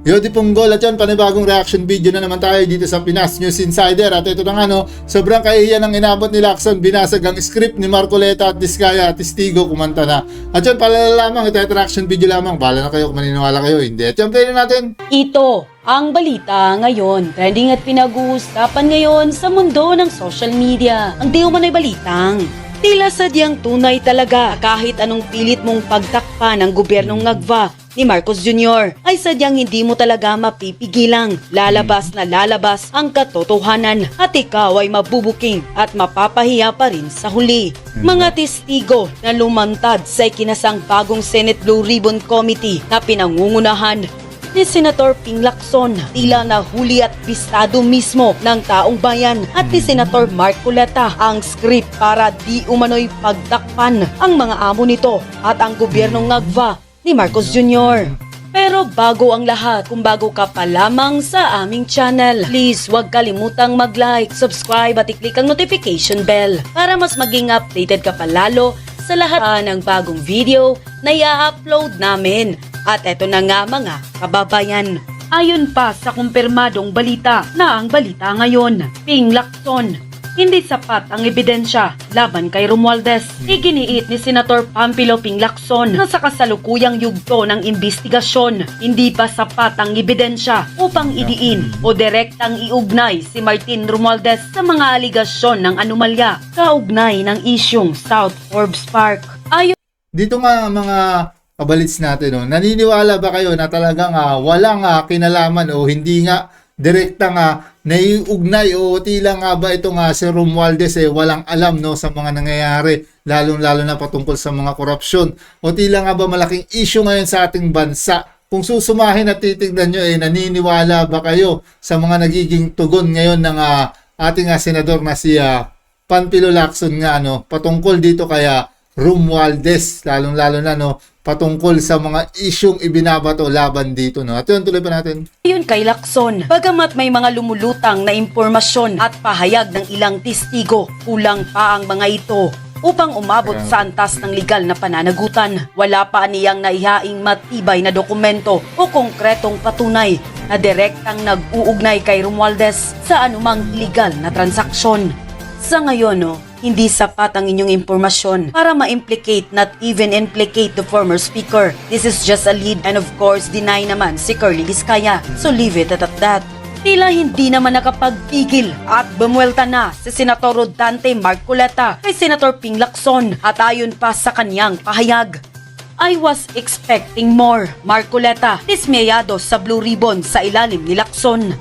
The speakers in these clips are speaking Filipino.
Yodi Punggol at yan, panibagong reaction video na naman tayo dito sa Pinas News Insider. At ito na nga no, sobrang kahihiyan ang inabot ni Lacson, binasag ang script ni Marcoleta at Diskaya at Testigo kumanta na. At yan, pala lamang, ito ay reaction video lamang, bahala na kayo kung maniniwala kayo, hindi. At yan, play na natin. Ito ang balita ngayon. Trending at pinag-uusapan ngayon sa mundo ng social media. Ang di umano'y balitang tila sadyang tunay talaga kahit anong pilit mong pagtakpan ng gobyernong Ngagva ni Marcos Jr. ay sadyang hindi mo talaga mapipigilang. Lalabas na lalabas ang katotohanan at ikaw ay mabubuking at mapapahiya pa rin sa huli. Mga testigo na lumantad sa ikinasang bagong Senate Blue Ribbon Committee na pinangungunahan ni Senator Ping Lacson, tila nahuli at bistado mismo ng taong bayan at ni Senator Marcoleta ang script para di umano'y pagtakpan ang mga amo nito at ang gobyernong Ngagva ni Marcos Jr. Pero bago ang lahat, kung bago ka pa lamang sa aming channel, please huwag kalimutang mag-like, subscribe at i-click ang notification bell para mas maging updated ka pa lalo sa lahat ng bagong video na i-upload namin. At eto na nga mga kababayan. Ayon pa sa kumpirmadong balita na ang balita ngayon, Ping Lacson, hindi sapat ang ebidensya laban kay Romualdez. Iginiit ni Senator Pampilo Ping Lacson na sa kasalukuyang yugto ng investigasyon, hindi pa sapat ang ebidensya upang idiin o direktang iugnay si Martin Romualdez sa mga aligasyon ng anomalya kaugnay ng isyung South Forbes Park. Ayon Dito nga mga kabalits natin, no? Naniniwala ba kayo na talagang walang kinalaman o hindi nga direktang naiugnay o tila nga ba ito nga si Romualdez walang alam no sa mga nangyayari lalong-lalo na patungkol sa mga korupsyon o tila nga ba malaking issue ngayon sa ating bansa? Kung susumahin at titignan nyo naniniwala ba kayo sa mga nagiging tugon ngayon ng ating senador na si Panfilo Lacson nga patungkol dito kaya Romualdez, lalong-lalo na patungkol sa mga isyong ibinabato laban dito At yun, tuloy pa natin. Ayon kay Lacson, bagamat may mga lumulutang na impormasyon at pahayag ng ilang testigo, kulang pa ang mga ito upang umabot sa antas ng legal na pananagutan. Wala pa niyang naihaing matibay na dokumento o konkretong patunay na direktang nag-uugnay kay Romualdez sa anumang illegal na transaksyon. Sa ngayon, hindi sapat ang inyong impormasyon para ma-implicate, not even implicate the former speaker. This is just a lead and of course deny naman si Curly Diskaya. So leave it at that. Tila hindi naman nakapagpigil at bumuelta na si Senator Rodante Marcoleta kay Senator Ping Lacson at ayon pa sa kanyang pahayag, I was expecting more. Marcoleta, dismayado sa Blue Ribbon sa ilalim ni Lacson.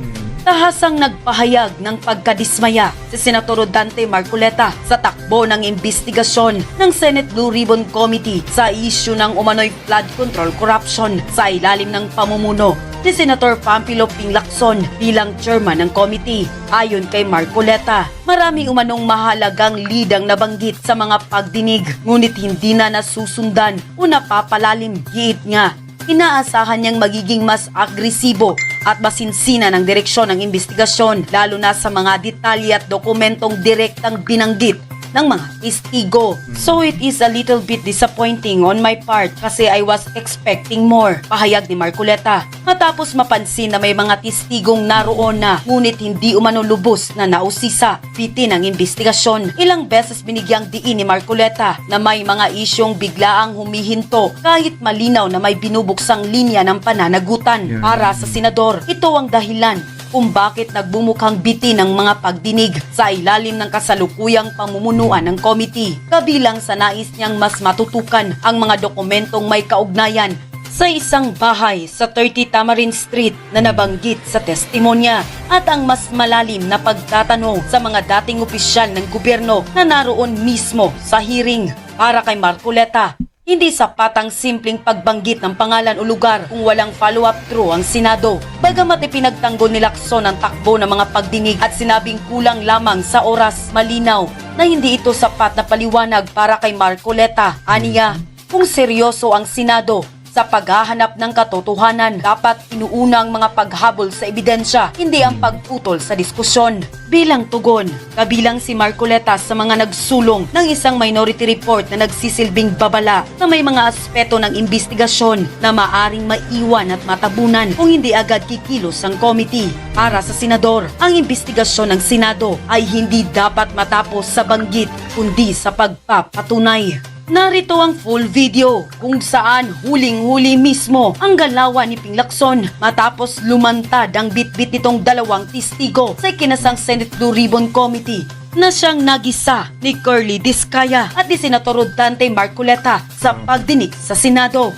Tahasang nagpahayag ng pagkadismaya si Senator Rodante Marcoleta sa takbo ng investigasyon ng Senate Blue Ribbon Committee sa issue ng umano'y flood control corruption sa ilalim ng pamumuno ni Senator Pampilo Ping Lacson bilang chairman ng committee. Ayon kay Marcoleta, marami umanong mahalagang lead ang nabanggit sa mga pagdinig ngunit hindi na nasusundan o napapalalim. Giit nga, inaasahan niyang magiging mas agresibo at masinsina ng direksyon ng investigasyon lalo na sa mga detalye at dokumentong direktang binanggit ng mga testigo. So it is a little bit disappointing on my part kasi I was expecting more, pahayag ni Marcoleta. Matapos mapansin na may mga testigong naroon na ngunit hindi umano lubos na nausisa bitin ng investigasyon. Ilang beses binigyang diin ni Marcoleta na may mga isyong biglaang humihinto kahit malinaw na may binubuksang linya ng pananagutan para sa senador. Ito ang dahilan kung bakit nagbumukhang bitin ng mga pagdinig sa ilalim ng kasalukuyang pamumunuan ng committee. Kabilang sa nais niyang mas matutukan ang mga dokumentong may kaugnayan sa isang bahay sa 30 Tamarind Street na nabanggit sa testimonya at ang mas malalim na pagtatanong sa mga dating opisyal ng gobyerno na naroon mismo sa hearing. Para kay Marcoleta, hindi sapat ang simpleng pagbanggit ng pangalan o lugar kung walang follow-up through ang Senado. Bagamat ipinagtanggol ni Lacson ang takbo ng mga pagdinig at sinabing kulang lamang sa oras, malinaw na hindi ito sapat na paliwanag para kay Marcoleta. Aniya, kung seryoso ang Senado Sa paghahanap ng katotohanan, dapat inuunang mga paghabol sa ebidensya, hindi ang pagputol sa diskusyon. Bilang tugon, kabilang si Marcoleta sa mga nagsulong ng isang minority report na nagsisilbing babala na may mga aspeto ng investigasyon na maaring maiwan at matabunan kung hindi agad kikilos ang committee. Para sa senador, ang investigasyon ng Senado ay hindi dapat matapos sa banggit kundi sa pagpapatunay. Narito ang full video kung saan huling-huli mismo ang galawan ni Ping Lacson matapos lumantad ang bitbit nitong dalawang testigo sa ikinasang Senate Blue Ribbon Committee na siyang nagisa ni Curly Discaya at ni Senator Dante Marcoleta sa pagdinig sa Senado.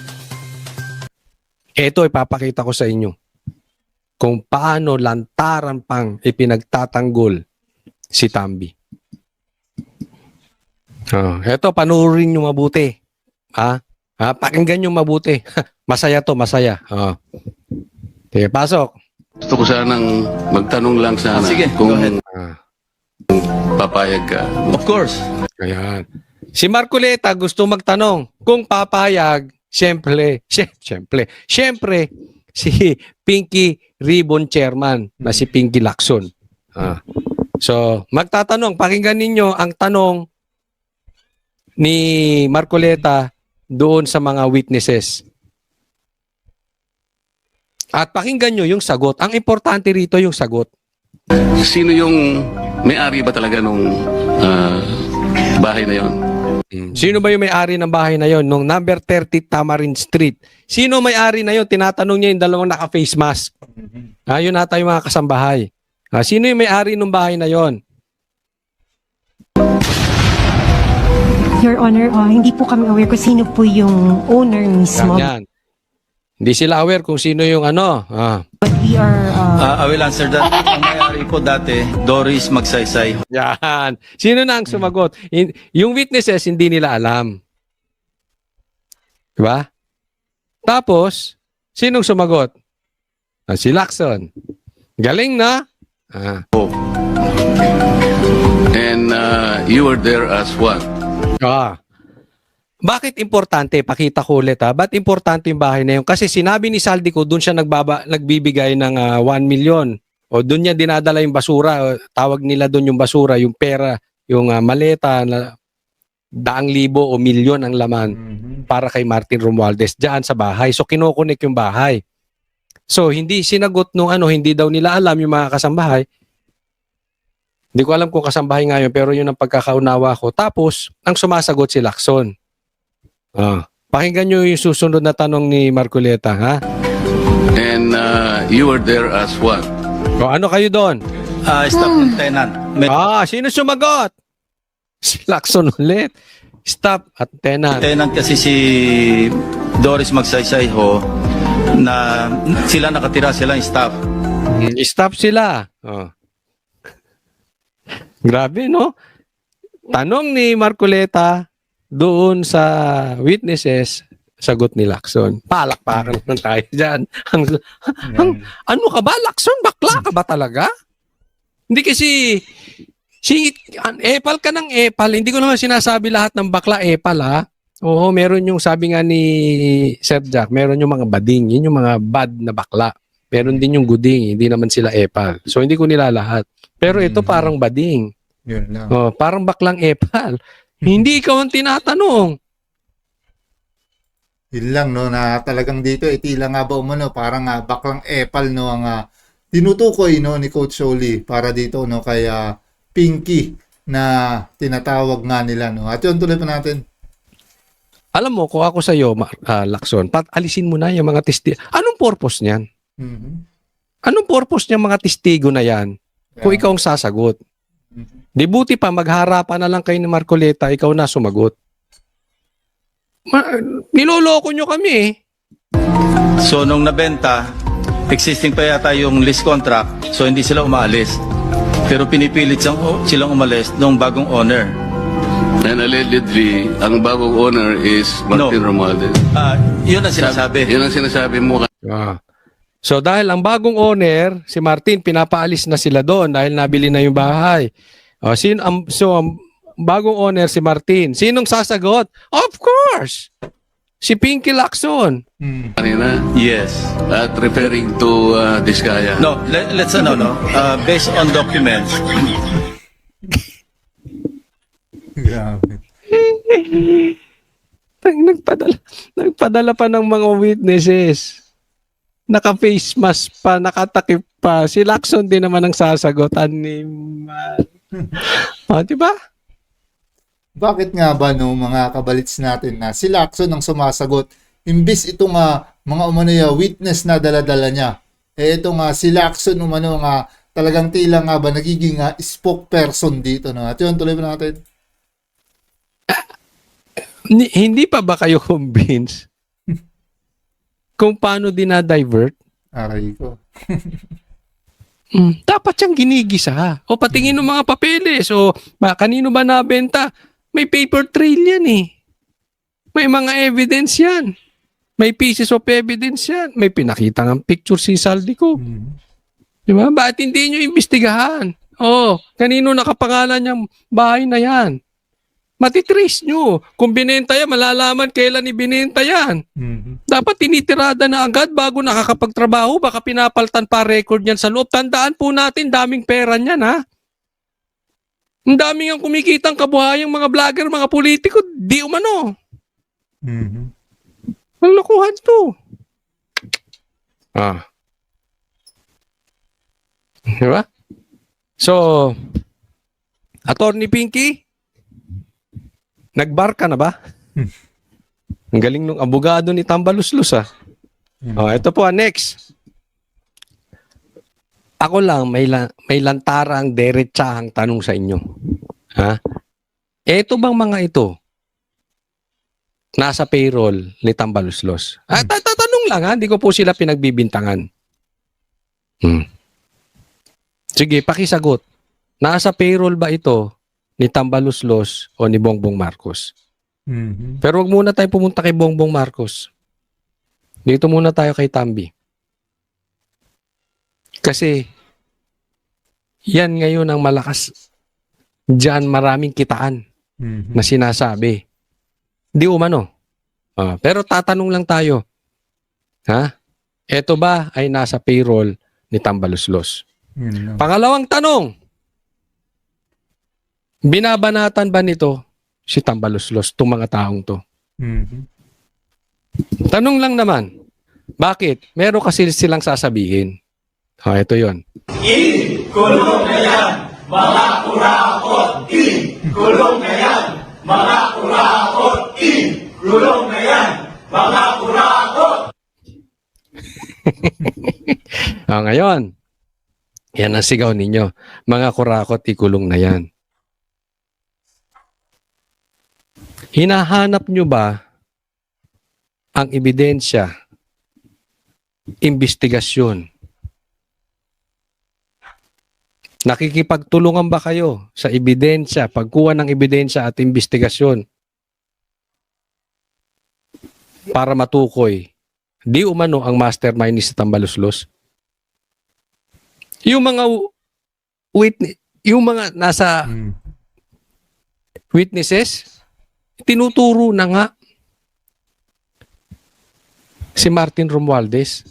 Ito ipapakita ko sa inyo kung paano lantaran pang ipinagtatanggol si Tambi. Eto, panuorin nyo mabuti. Pakinggan nyo mabuti. Masaya to, masaya. Sige, pasok. Gusto ko sanang magtanong lang sana Sige, kung go ahead. papayag ka. Of course. Ayan. Si Marcoleta gusto magtanong kung papayag, siyempre, si Pinky Ribbon Chairman na si Pinky Lacson. So, magtatanong, pakinggan ninyo ang tanong ni Marcoleta doon sa mga witnesses. At pakinggan nyo yung sagot. Ang importante rito yung sagot. Sino yung may-ari ba talaga nung bahay na yon? Sino ba yung may-ari ng bahay na yon? Nung number 30 Tamarind Street. Sino may-ari na yon? Tinatanong niya yung dalawang naka-face mask. Yun nata yung mga kasambahay. Sino yung may-ari ng bahay na yon? Your Honor, hindi po kami aware kung sino po yung owner mismo. Yan. Hindi sila aware kung sino yung ano. But we are... I will answer that. Ang may-ari po dati, Doris Magsaysay. Yan. Sino na ang sumagot? Yung witnesses, hindi nila alam. Diba? Tapos, sinong sumagot? Si Lacson. Galing na. And you were there as what? Bakit importante? Pakita ko ulit Ba't importante yung bahay na yun? Kasi sinabi ni Saldico, doon siya nagbibigay ng 1 million. O doon niya dinadala yung basura. Tawag nila doon yung basura, yung pera, yung maleta na 100,000 o milyon ang laman para kay Martin Romualdez diyan sa bahay. So kinokonek yung bahay. So hindi sinagot nung hindi daw nila alam yung mga kasambahay. Hindi ko alam kung kasambahay nga yun, pero yun ang pagkakaunawa ko. Tapos, ang sumasagot si Lacson. Pakinggan nyo yung susunod na tanong ni Marcoleta, ha? And you were there as what? O ano kayo doon? Staff lieutenant. Sino sumagot? Si Lacson ulit. Staff at tenant. Lieutenant kasi si Doris Magsaysay ho, na sila nakatira, sila yung staff. Staff sila. Grabe, no? Tanong ni Marcoleta doon sa witnesses, sagot ni Lacson. Palakpakan naman tayo dyan. Ano ka ba, Lacson? Bakla ka ba talaga? Hindi kasi, epal ka ng epal. Hindi ko naman sinasabi lahat ng bakla epal, ha? Oo, meron yung sabi nga ni Sir Jack, meron yung mga bading. Yun yung mga bad na bakla. Meron din yung guding, hindi naman sila epal. So, hindi ko nila lahat. Pero ito parang bading. Yun lang. Parang baklang epal. Hindi ikaw ang tinatanong. Yun lang, no, na talagang dito, tila nga ba umano, parang baklang epal, no, ang tinutukoy, no, ni Coach Soli para dito, no, kay Pinky na tinatawag nga nila, no. At yun, tuloy pa natin. Alam mo, kung ako sa iyo, Lacson, alisin mo na yung mga testigo. Anong purpose niyan? Anong purpose niyang mga testigo na yan kung ikaw ang sasagot? Di buti pa, magharapan na lang kayo ni Marcoleta, ikaw na sumagot. Niloloko nyo kami eh. So, nung nabenta, existing pa yata yung lease contract, so hindi sila umaalis. Pero pinipilit silang umalis nung bagong owner. And allegedly, ang bagong owner is Martin Romualdez. Yun ang sinasabi. Yun ang sinasabi mo. So dahil ang bagong owner, si Martin, pinapaalis na sila doon dahil nabili na yung bahay. Ang bagong owner si Martin. Sinong sasagot? Of course! Si Pinky Lacson. Kanina, Yes. at referring to Diskaya. No, let's based on documents. Grabe. Nagpadala pa ng mga witnesses. Naka-face mask pa, nakatakip pa. Si Lacson din naman ang sasagot. Animal. Diba? Bakit nga ba no mga kabalits natin na si Lacson ang sumasagot imbis itong mga umano witness na dala-dala niya. Ito nga si Lacson umano nga talagang tila nga ba nagiging spokesperson dito no. At yun tuloy ba natin? Hindi pa ba kayo convinced kung paano dinadivert? Aray ko. Dapat siyang ginigisa. O patingin ng mga papeles. O kanino ba nabenta? May paper trail yan eh. May mga evidence yan. May pieces of evidence yan. May pinakita ng picture si Saldico. Di ba? Bakit hindi nyo imbestigahan? Kanino nakapangalan yung bahay na yan? Matitrace nyo. Kung binenta yan, malalaman kailan ibinenta yan. Dapat tinitirada na agad bago nakakapagtrabaho. Baka pinapaltan pa record yan sa loob. Tandaan po natin, daming pera niyan ha. Ang daming ang kumikitang kabuhayang mga vlogger, mga politiko. Di umano. Ang lokohan to. Diba? So, Attorney Pinky, nagbar ka na ba? Ang galing nung abogado ni Tambaluslos ito po, next. Ako lang, may lantarang derechahang tanong sa inyo. Ito bang mga ito nasa payroll ni Tambaluslos? Tatanong lang hindi ko po sila pinagbibintangan. Sige, pakisagot. Nasa payroll ba ito ni Tambaluslos o ni Bongbong Marcos? Pero wag muna tayo pumunta kay Bongbong Marcos. Dito muna tayo kay Tambi. Kasi yan ngayon ang malakas. Diyan maraming kitaan na sinasabi. Di umano. Pero tatanong lang tayo. Ito ba ay nasa payroll ni Tambaluslos? Pangalawang tanong. Binabanatan ba nito si Tambaluslos, itong mga taong to? Tanong lang naman. Bakit? Meron kasi silang sasabihin. Ito yon. Kulong na yan, mga kurakot! Kulong na yan, mga kurakot! Kulong na yan, mga kurakot! Ngayon, yan ang sigaw ninyo. Mga kurakot, ikulong na yan. Hinahanap nyo ba ang ebidensya, investigasyon? Nakikipagtulungan ba kayo sa ebidensya, pagkuha ng ebidensya at investigasyon para matukoy di umano ang mastermind ni Tambaluslos? Yung mga yung mga nasa witnesses, tinuturo na nga si Martin Romualdez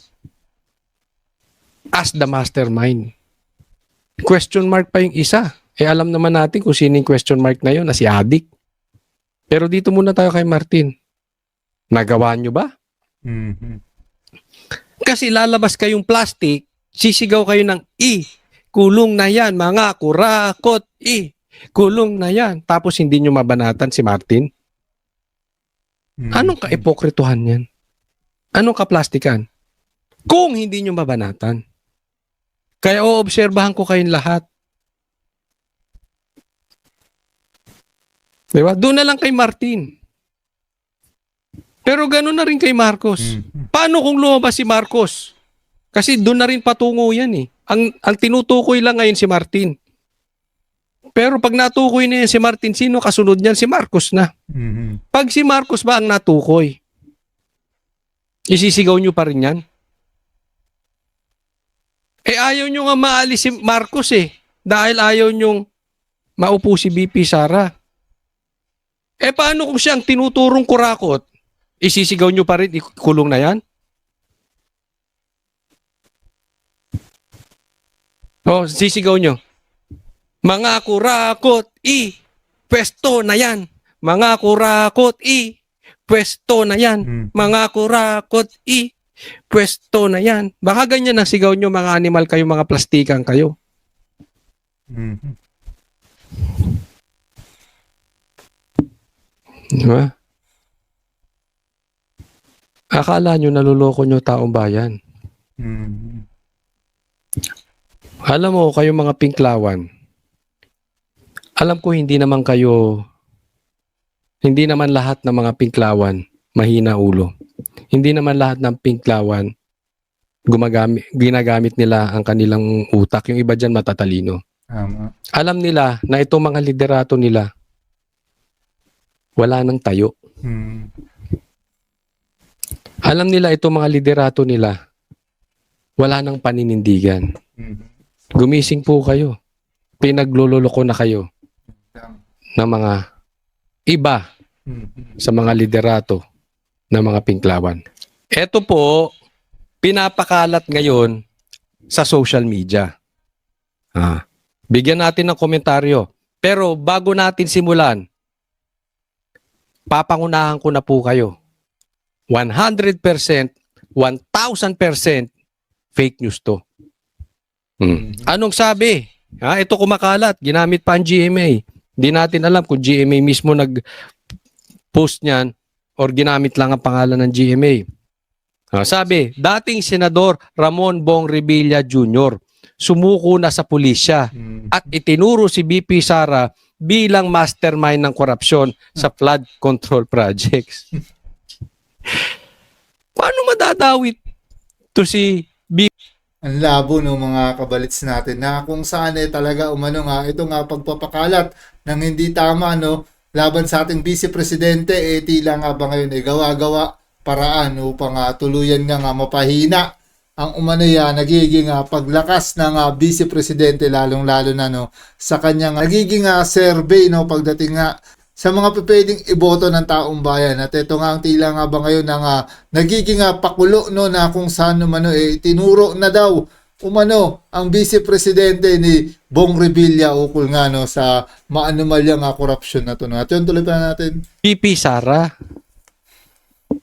as the mastermind. Question mark pa yung isa. Alam naman natin kung sino yung question mark na yun, na si Adik. Pero dito muna tayo kay Martin. Nagawa nyo ba? Kasi lalabas kayong plastic, sisigaw kayo ng kulong na yan, mga kurakot, kulong na yan. Tapos hindi nyo mabanatan si Martin. Anong ka-epokrituhan yan? Anong ka-plastikan? Kung hindi nyo mabanatan. Kaya oobserbahan ko kayong lahat. Diba? Doon na lang kay Martin. Pero gano'n na rin kay Marcos. Paano kung lumabas si Marcos? Kasi doon na rin patungo yan eh. Ang tinutukoy lang ngayon si Martin. Pero pag natukoy na yan si Martin, sino kasunod niyan? Si Marcos na. Pag si Marcos ba ang natukoy, isisigaw nyo pa rin yan? Ayaw nyo nga maalis si Marcos dahil ayaw nyong maupo si BP Sara. Paano kung siya ang tinuturong kurakot? Isisigaw nyo pa rin, kulong na yan? O, sisigaw nyo. Mga kurakot, pwesto na yan. Mga kurakot, pwesto na yan. Mga kurakot, pwesto na yan. Baka ganyan ang sigaw nyo, mga animal kayo, mga plastikan kayo. Diba? Akala nyo naluloko nyo taong bayan. Alam mo, kayo mga pinklawan, alam ko hindi naman lahat ng mga pinklawan mahina ulo. Hindi naman lahat ng pinklawan ginagamit nila ang kanilang utak. Yung iba dyan matatalino. Tama. Alam nila na itong mga liderato nila wala nang tayo. Alam nila itong mga liderato nila wala nang paninindigan. Gumising po kayo. Pinagluloloko na kayo ng mga iba sa mga liderato ng mga pinklawan. Ito po, pinapakalat ngayon sa social media. Bigyan natin ng komentaryo. Pero bago natin simulan, papangunahan ko na po kayo. 100%, 1,000% fake news to. Anong sabi? Ito kumakalat. Ginamit pa ang GMA. Hindi natin alam kung GMA mismo nag-post niyan or ginamit lang ang pangalan ng GMA. Sabi, dating Senador Ramon Bong Revilla Jr. sumuko na sa pulisya at itinuro si BP Sara bilang mastermind ng korupsyon sa flood control projects. Paano madadawit to si BP? Ang labo ng mga kabalits natin na kung saan talaga umano nga ito nga pagpapakalat ng hindi tama laban sa ating Vice Presidente tila nga ba ngayon gawa-gawa paraan upang tuluyan nga mapahina ang umano nagiging paglakas ng Vice Presidente lalong-lalo na sa kanyang nagiging survey pagdating nga sa mga pwedeng iboto ng taong bayan. At ito nga ang tila nga ba ngayon ng nagiging pakulo na kung saan tinuro na daw umano ang Vice Presidente ni Bong Revilla ukol nga sa maanumalyang korupsyon na ito. At yun, tuloy pa natin. BP Sara.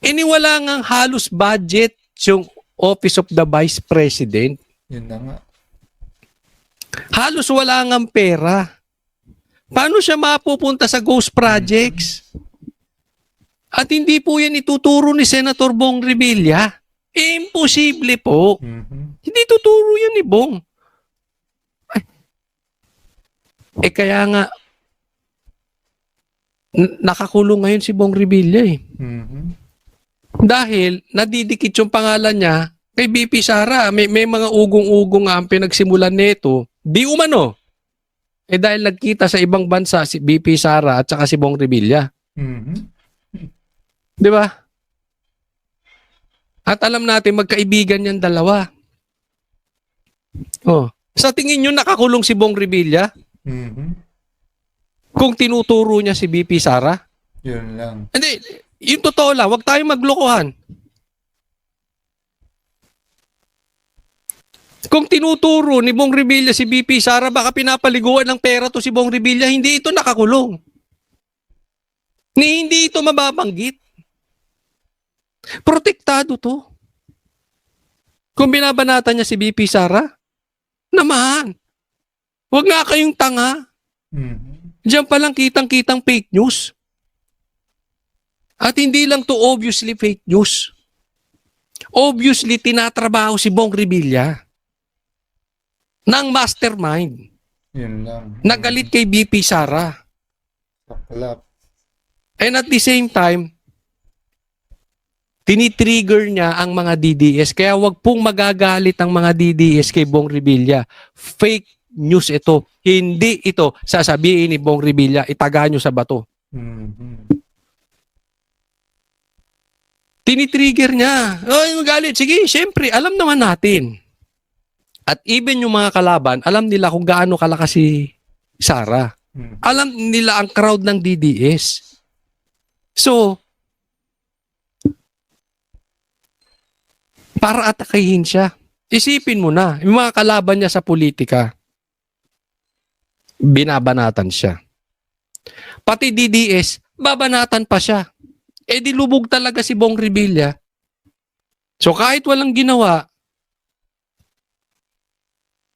Wala ngang halos budget yung Office of the Vice President. Yun na nga. Halos wala ngang pera. Paano siya mapupunta sa ghost projects? At hindi po yan ituturo ni Senator Bong Revilla. Imposible po. Hindi tuturo yan ni Bong. Kaya nga, nakakulong ngayon si Bong Revilla Dahil nadidikit yung pangalan niya kay BP Sara. May mga ugong-ugong ang pinagsimulan nito. Di umano. Dahil nagkita sa ibang bansa si BP Sara at saka si Bong Revilla. Di ba? At alam natin magkaibigan yan dalawa. Sa tingin nyo nakakulong si Bong Revilla? Kung tinuturo niya si BP Sara? Yun lang. Hindi, yung totoo lang, huwag tayong maglokohan. Kung tinuturo ni Bong Revilla si BP Sara, baka pinapaliguan ng pera to si Bong Revilla, hindi ito nakakulong. Hindi ito mababanggit. Protektado to. Kung binabanatan niya si BP Sara, naman. Huwag nga kayong tanga. Diyan palang kitang-kitang fake news. At hindi lang to obviously fake news. Obviously, tinatrabaho si Bong Revilla ng mastermind. Yun lang. Nagalit kay BP Sara. Saklap. And at the same time, tinitrigger niya ang mga DDS. Kaya wag pong magagalit ang mga DDS kay Bong Revilla. Fake news ito. Hindi ito sasabihin ni Bong Revilla, itaga nyo sa bato. Tinitrigger niya. Ay, magalit. Sige, syempre, alam naman natin. At even yung mga kalaban, alam nila kung gaano kalakas si Sara. Alam nila ang crowd ng DDS. So, para atakihin siya. Isipin mo na, yung mga kalaban niya sa politika, binabanatan siya. Pati DDS, babanatan pa siya. Eh di lubog talaga si Bong Revilla. So kahit walang ginawa,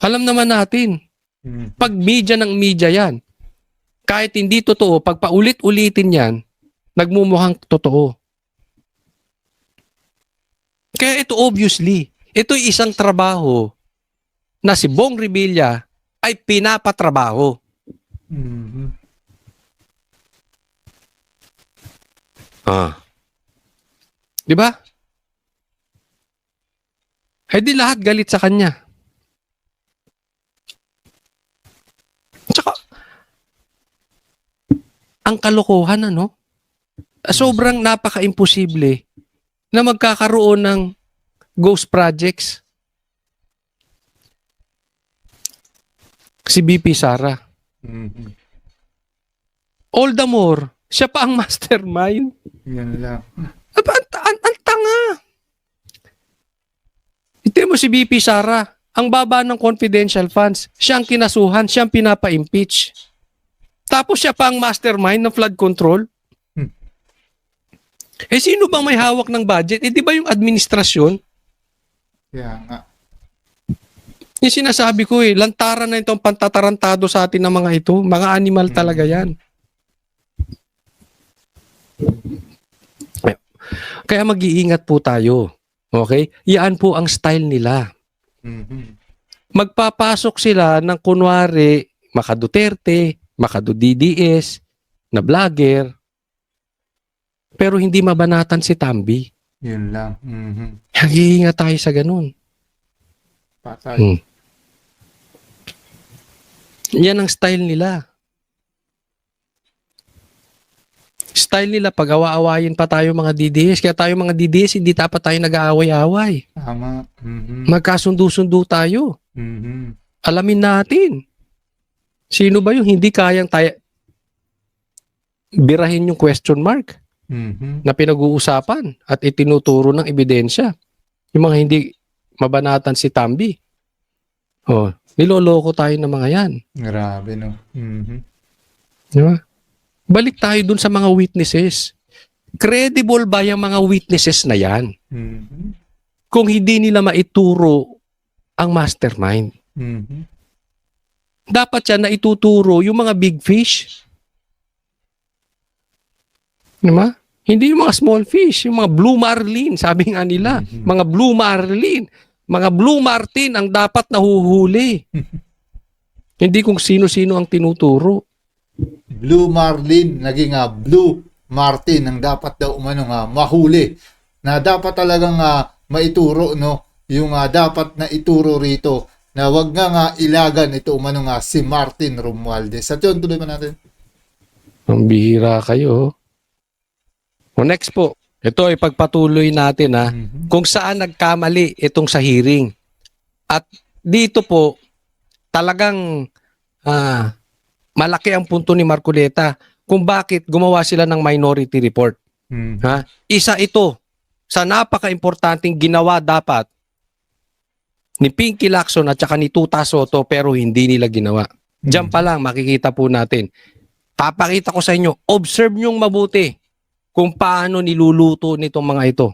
alam naman natin, pag media ng media yan, kahit hindi totoo, pag paulit-ulitin yan, nagmumukhang totoo. Kaya ito obviously, ito'y isang trabaho na si Bong Revilla ay pinapatrabaho. Di ba? Eh di lahat galit sa kanya. Tsaka, ang kalokohan, ano? Sobrang napaka-imposible na magkakaroon ng ghost projects. Si BP Sara. All the more, siya pa ang mastermind. Yan lang. Ang tanga. Ito mo si BP Sara, ang baba ng confidential funds, siya ang kinasuhan, siya ang pinapa-impeach. Tapos siya pa ang mastermind ng flood control. Eh sino bang may hawak ng budget? Eh di ba yung administrasyon? Kaya nga. Yung sinasabi ko lantaran na itong pantatarantado sa atin ng mga ito. Mga animal talaga yan. Kaya mag-iingat po tayo. Okay? Yan po ang style nila. Magpapasok sila ng kunwari Maka Duterte, Maka DDS, na vlogger, pero hindi mabanatan si Tambi. Yun lang. Mag-iingat tayo sa ganun. Patay. Yan ang style nila. Style nila, pag awa-awayin pa tayo mga DDS. Kaya tayo mga DDS, hindi dapat tayo nag-aaway-away. Tama. Magkasundo-sundo tayo. Alamin natin. Sino ba yung hindi kayang tayo birahin yung question mark na pinag-uusapan at itinuturo ng ebidensya. Yung mga hindi mabanatan si Tambi. Oh, niloloko tayo ng mga yan. Grabe, no? Di ba? Balik tayo dun sa mga witnesses. Credible ba yung mga witnesses na yan? Kung hindi nila maituro ang mastermind. Dapat yan na ituturo yung mga big fish. Diba? Hindi yung mga small fish, yung mga blue marlin, sabi nga nila. Mga blue marlin, mga blue martin ang dapat nahuhuli. Hindi kung sino-sino ang tinuturo. Blue Marlin, naging Blue Martin ang dapat daw mahuli. Na dapat talagang maituro, no? Yung dapat na ituro rito na wag nga ilagan ito si Martin Romualdez. At yun, tuloy pa natin. Ang bihira kayo. O next po, ito ay pagpatuloy natin kung saan nagkamali itong sa hearing. At dito po, talagang malaki ang punto ni Marcoleta kung bakit gumawa sila ng minority report. Isa ito sa napaka-importanting ginawa dapat ni Pinky Lacson at saka ni Tuta Soto pero hindi nila ginawa. Diyan pa lang makikita po natin. Papakita ko sa inyo, observe nyong mabuti kung paano niluluto nitong mga ito.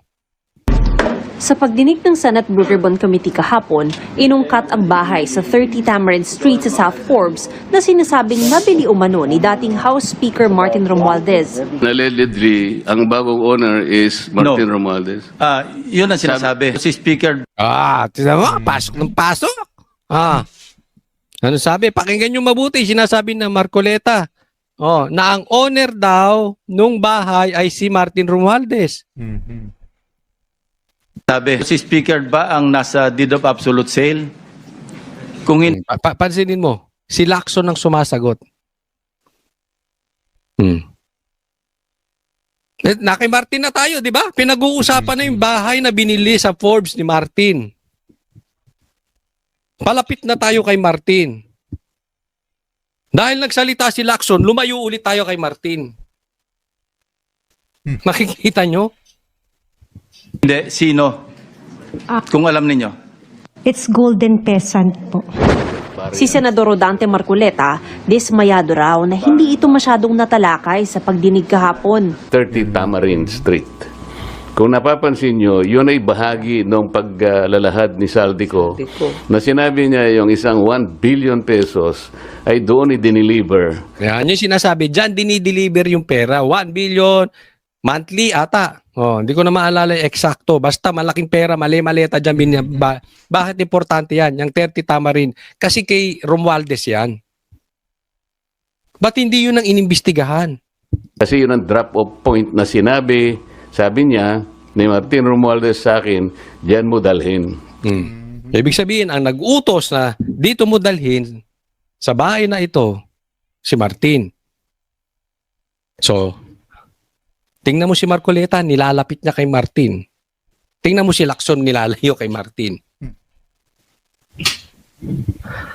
Sa pagdinig ng Senate Blue Ribbon Committee kahapon, inungkat ang bahay sa 30 Tamarind Street sa South Forbes na sinasabing nabili umano ni dating House Speaker Martin Romualdez. Allegedly, ang bagong owner is Martin Romualdez. Yun ang sinasabi. Si Speaker Tignan mo, pasok ng pasok. Ano sabi? Pakinggan nyo mabuti. Sinasabi ng Marcoleta na ang owner daw nung bahay ay si Martin Romualdez. sabi, si Speaker ba ang nasa deed of absolute sale? Kung hindi, Pansinin mo, si Lacson ang sumasagot. Na kay Martin na tayo, di ba? Pinag-uusapan na yung bahay na binili sa Forbes ni Martin. Palapit na tayo kay Martin. Dahil nagsalita si Lacson, lumayo ulit tayo kay Martin. Nakikita nyo? sino? Kung alam ninyo. It's golden peasant po. Si Senador Rodante Marcoleta, dismayado raw na hindi ito masyadong natalakay sa pagdinig kahapon. 30 Tamarind Street. Kung napapansin nyo, yun ay bahagi ng paglalahad ni Saldico na sinabi niya yung isang 1 billion pesos ay doon i-deliver. Yan yung sinasabi. Diyan dinideliver yung pera. 1 billion monthly ata. Oh, hindi ko na maalala yung eksakto. Basta malaking pera, mali-maleta dyan. Bakit importante yan? Yung 30 Tamarind. Kasi kay Romualdez yan. Ba't hindi yun ang inimbestigahan? Kasi yun ang drop-off point na sinabi, sabi niya, ni Martin Romualdez sa akin, diyan mo dalhin. Ibig sabihin, ang nag-utos na dito mo dalhin sa bahay na ito, si Martin. So, tingnan mo si Marcoleta, nilalapit niya kay Martin. Tingnan mo si Lacson, nilalayo kay Martin.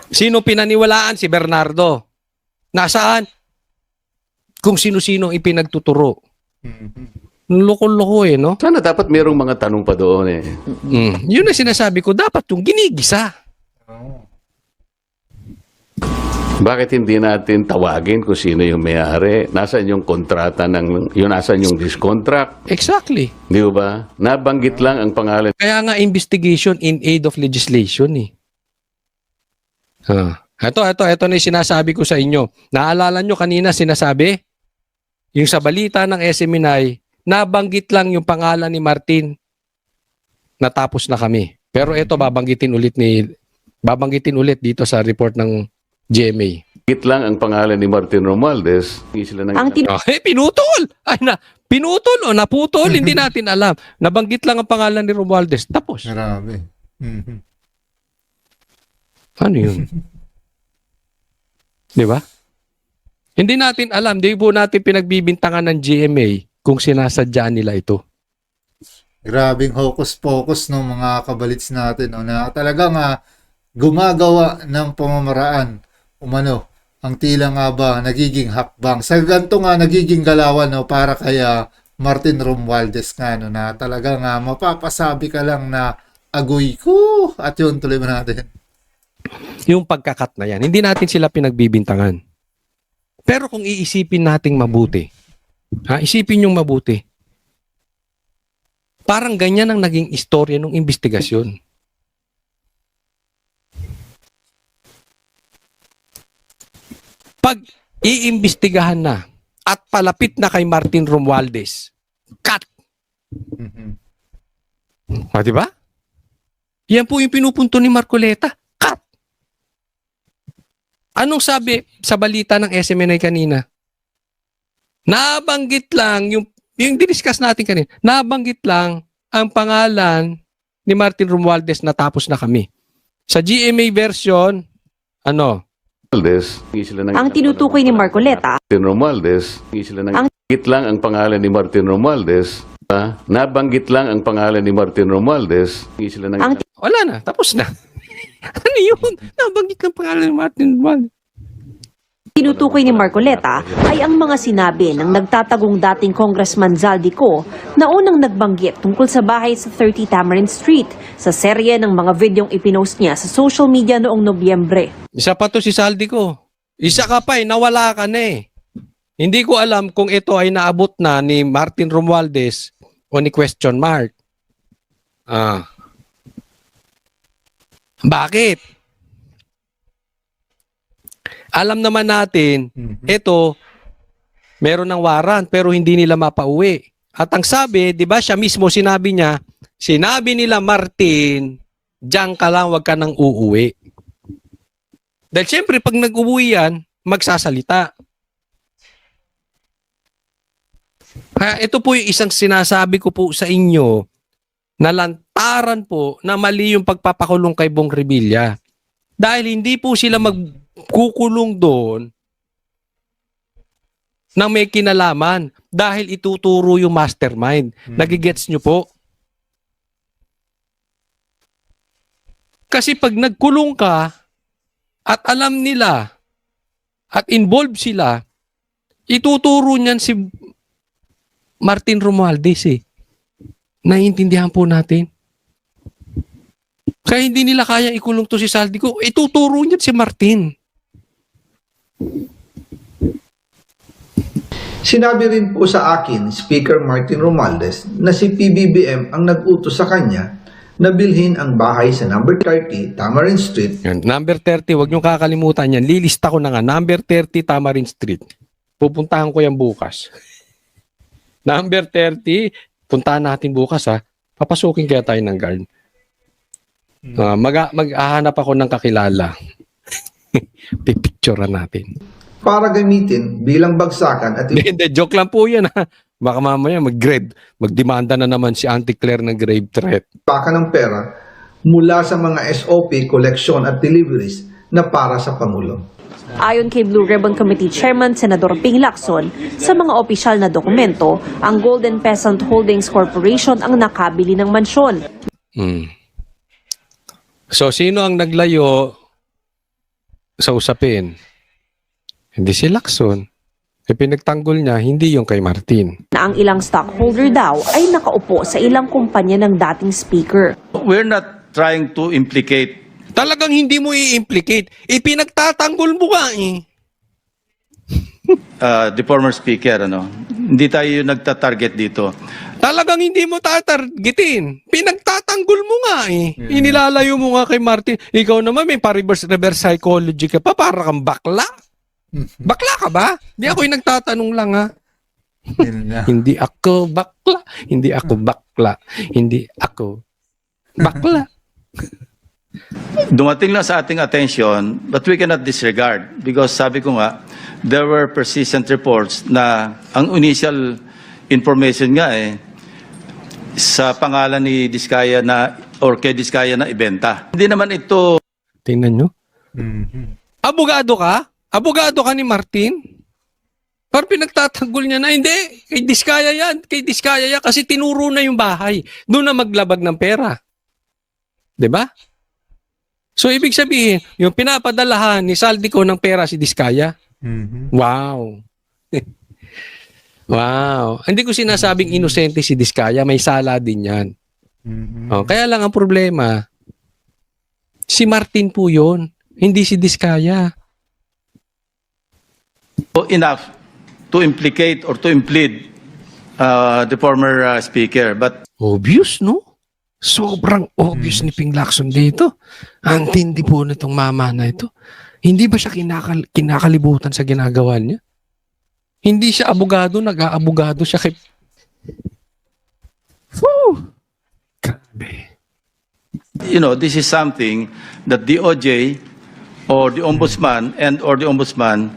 Sino pinaniwalaan? Si Bernardo. Nasaan? Kung sino-sino ipinagtuturo. Loko-loko no? Sana dapat mayroong mga tanong pa doon eh. Yun ang sinasabi ko, dapat yung ginigisa. Bakit hindi natin tawagin kung sino yung may-ari? Nasaan yung kontrata nasaan yung discontract? Exactly. Di ba? Nabanggit lang ang pangalan. Kaya nga investigation in aid of legislation eh. Ito na yung sinasabi ko sa inyo. Naalala nyo kanina sinasabi? Yung sa balita ng SMNI, nabanggit lang yung pangalan ni Martin. Natapos na kami. Pero ito babanggitin ulit dito sa report ng GMA. Nabanggit lang ang pangalan ni Martin Romualdez. Sila Ang Pinutol! Pinutol o naputol, hindi natin alam. Nabanggit lang ang pangalan ni Romualdez. Tapos. Grabe. Ano yun? Di ba? Hindi natin alam. Di po natin pinagbibintangan ng GMA kung sinasadya nila ito. Grabing hocus-pocus ng mga kabalits natin na talagang gumagawa ng pamamaraan ang tila nga ba nagiging hakbang sa ganito nga nagiging galawan para kaya Martin Romualdez na talagang mapapasabi ka lang na agoy ko at yun tuloy mo natin. Yung pagkakat na yan, hindi natin sila pinagbibintangan. Pero kung iisipin nating mabuti, isipin yung mabuti, parang ganyan ang naging istorya ng investigasyon. Pag iimbestigahan na at palapit na kay Martin Romualdez, cut! Diba? Yan po yung pinupunto ni Marcoleta. Cut! Anong sabi sa balita ng SMNI kanina? Nabanggit lang, yung diniscuss natin kanina, nabanggit lang ang pangalan ni Martin Romualdez na tapos na kami. Sa GMA version, Ang tinutukoy ni Marcoleta, Martin Romualdez, nabanggit lang ang pangalan ni Martin Romualdez. Nabanggit lang ang pangalan ni Martin Romualdez. wala na, tapos na. Ano yun? Nabanggit lang pangalan ni Martin Romualdez. tinutukoy ni Marcoleta ay ang mga sinabi ng nagtatagong dating Congressman Zaldico na unang nagbanggit tungkol sa bahay sa 30 Tamarind Street sa serye ng mga videong ipinost niya sa social media noong Nobyembre. Isa pa to si Saldico. Isa ka pa nawala ka na eh. Hindi ko alam kung ito ay naabot na ni Martin Romualdez o ni question mark. Bakit? Alam naman natin, ito, meron ng warrant pero hindi nila mapauwi. At ang sabi, di ba siya mismo sinabi nila Martin, diyan ka lang, wag ka nang uuwi. Dahil siyempre pag nag-uwi yan, magsasalita. Kaya ito po yung isang sinasabi ko po sa inyo na lantaran po na mali yung pagpapakulong kay Bong Revilla. Dahil hindi po sila magkukulong doon na may kinalaman dahil ituturo yung mastermind. Nagigets nyo po? Kasi pag nagkulong ka at alam nila at involved sila, ituturo niyan si Martin Romualdez eh. Naiintindihan po natin. Kaya hindi nila kaya ikulong to si Saldico. Ituturo niya si Martin. Sinabi rin po sa akin, Speaker Martin Romualdez, na si PBBM ang nag-utos sa kanya na bilhin ang bahay sa number 30 Tamarind Street. Yan. Number 30, wag niyong kakalimutan yan. Lilista ko na nga. Number 30 Tamarind Street. Pupuntahan ko yan bukas. Number 30, puntahan natin bukas ha. Papasukin kaya tayo ng guard. Mag-ahanap ako ng kakilala. Pipicturean natin. Para gamitin bilang bagsakan at Hindi, joke lang po yan ha. Baka mamaya magdemanda na naman si Auntie Claire ng grave threat. ipakan ng pera mula sa mga SOP, collection at deliveries na para sa Pangulo. Ayon kay Blue Ribbon Committee Chairman Senador Ping Lacson, sa mga opisyal na dokumento, ang Golden Peasant Holdings Corporation ang nakabili ng mansyon. So, sino ang naglayo sa usapin? Hindi si Lacson. E pinagtanggol niya, hindi yung kay Martin. Na ang ilang stockholder daw ay nakaupo sa ilang kumpanya ng dating speaker. We're not trying to implicate. Talagang hindi mo i-implicate. Ipinagtatanggol mo nga eh. The former speaker, ano? Hindi tayo nagta-target dito. Talagang hindi mo tatargetin. Pinagtatanggol mo nga eh. Inilalayo mo nga kay Martin. Ikaw naman may reverse psychology ka pa. Para kang bakla. Bakla ka ba? Hindi ako yung nagtatanong lang ha. Yun na. Hindi ako bakla. Hindi ako bakla. Hindi ako bakla. Dumating lang sa ating attention, but we cannot disregard because sabi ko nga, there were persistent reports na ang initial information nga sa pangalan ni Diskaya na or kay Diskaya na ibenta. Hindi naman ito. Tingnan nyo. Abogado ka? Abogado ka ni Martin? Pero pinagtatanggol niya na, hindi, kay Diskaya yan, kasi tinuro na yung bahay. Doon na maglabag ng pera. 'Di ba? So, ibig sabihin, yung pinapadalahan ni Saldico ng pera si Diskaya. Wow. Wow. Hindi ko sinasabing inosente si Diskaya, may sala din yan. Oh, kaya lang ang problema, si Martin po yun, hindi si Diskaya. Enough to implicate or to implead the former speaker. But Obvious, no? Sobrang obvious ni Ping Lacson dito. Ang tindi po nitong mama na ito. Hindi ba siya kinakalibutan sa ginagawa niya? Hindi siya abogado, nag-aabogado siya kay... Woo! Grabe. you know, this is something that DOJ or the ombudsman or the ombudsman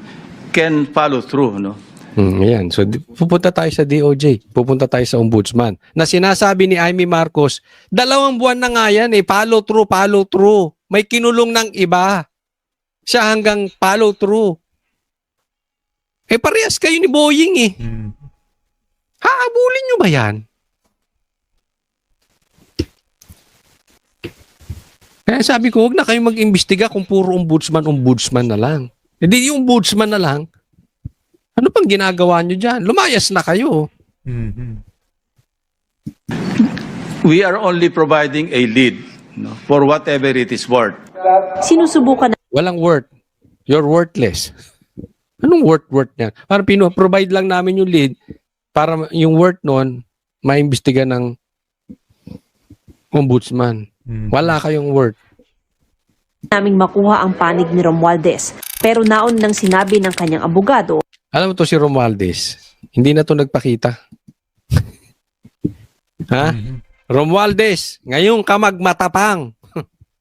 can follow through, no? Ayan. So, pupunta tayo sa DOJ. Pupunta tayo sa ombudsman. Na sinasabi ni Amy Marcos, 2 buwan na nga yan eh. Follow through. May kinulong ng iba. Siya hanggang follow through. Eh, parehas kayo ni Boying eh. Haabulin nyo ba yan? Kaya sabi ko, huwag na kayong mag-imbestiga kung puro ombudsman na lang. Hindi yung ombudsman na lang. Ano pang ginagawa nyo dyan? Lumayas na kayo. We are only providing a lead, no, for whatever it is worth. Sinusubukan Walang worth. You're worthless. Anong worth niyan? Para provide lang namin yung lead para yung worth nun maimbestiga ng ombudsman. Wala kayong worth. naming makuha ang panig ni Romualdez. Pero naon nang sinabi ng kanyang abogado, Alam mo to si Romualdez, hindi na to nagpakita. Ha? Romualdez, ngayon ka magmatapang.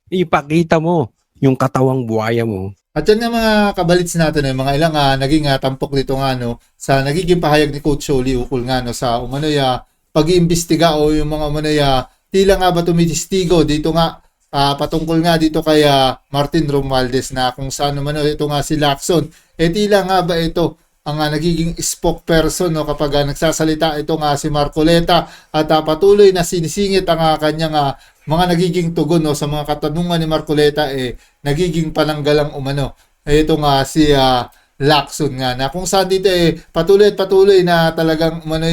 Ipakita mo yung katawang buhaya mo. At yan nga mga kabalits natin, mga ilang naging tampok dito nga sa nagiging pahayag ni Coach Sholi ukol nga sa umanaya pag-iimbestiga o yung mga umanaya tila nga ba tumitistigo dito nga patungkol nga dito kay Martin Romualdez na kung saan naman ito nga si Lacson. Tila nga ba ito ang nagiging spokesperson kapag nagsasalita ito nga si Marcoleta at patuloy na sinisingit ang kanyang mga nagiging tugon sa mga katanungan ni Marcoleta nagiging pananggalang umano. Ito nga si Lacson nga na kung saan dito patuloy na talagang umano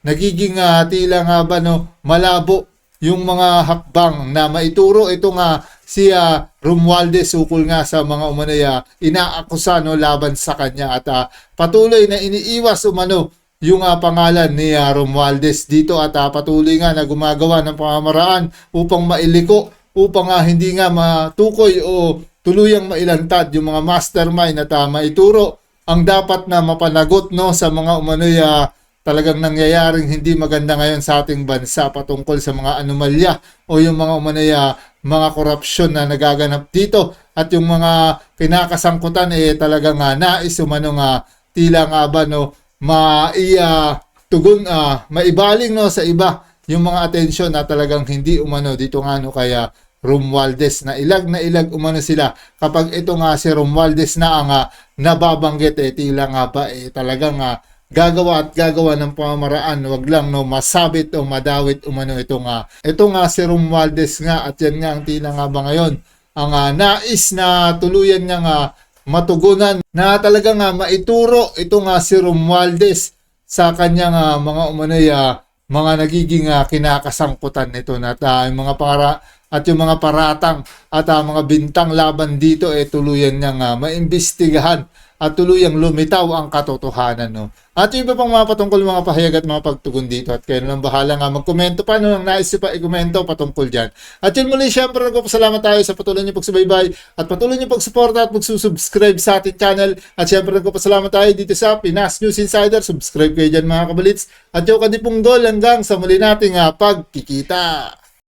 nagiging tila nga ba malabo yung mga hakbang na maituro ito nga si Romualdez ukol nga sa mga umanay inaakusa no, laban sa kanya at patuloy na iniiwas umano yung pangalan ni Romualdez dito at patuloy nga na gumagawa ng pamamaraan upang mailiko, upang hindi nga matukoy o tuluyang mailantad yung mga mastermind at maituro ang dapat na mapanagot no, sa mga umano'y talagang nangyayaring hindi maganda ngayon sa ating bansa patungkol sa mga anomalya o yung mga umano'y mga korupsyon na nagaganap dito at yung mga kinakasangkutan talagang nais umano tila nga ba no maibaling no sa iba yung mga atensyon na talagang hindi umano dito nga no kaya Romualdez na ilag umano sila kapag ito nga si Romualdez na ang nababanggit tila nga ba talagang gagawa ng pamamaraan, wag lang no masabit o madawit umano ito nga si Romualdez nga at yan nga ang tila nga ba ngayon ang nais na tuluyan nga matugunan na talagang maituro ito nga si Romualdez sa kanyang mga umano'y mga nagiging kinakasangkutan nito na yung mga yung mga paratang at mga bintang laban dito tuluyan niyang maimbestigahan at tuluyang lumitaw ang katotohanan no. At yung iba pang mga patungkol mga pahayag at mga pagtugon dito at kayo lang bahala magkomento pa no, nang nais pa i-komento patungkol dyan. At yun muli, syempre nagpapasalamat tayo sa patuloy niyo pagsubaybay at patuloy niyo pagsuporta at magsusubscribe sa ating channel. At syempre nagpapasalamat tayo dito sa Pinas News Insider. Subscribe kayo dyan mga kabalits at yung kadipunggol hanggang sa muli nating pagkikita.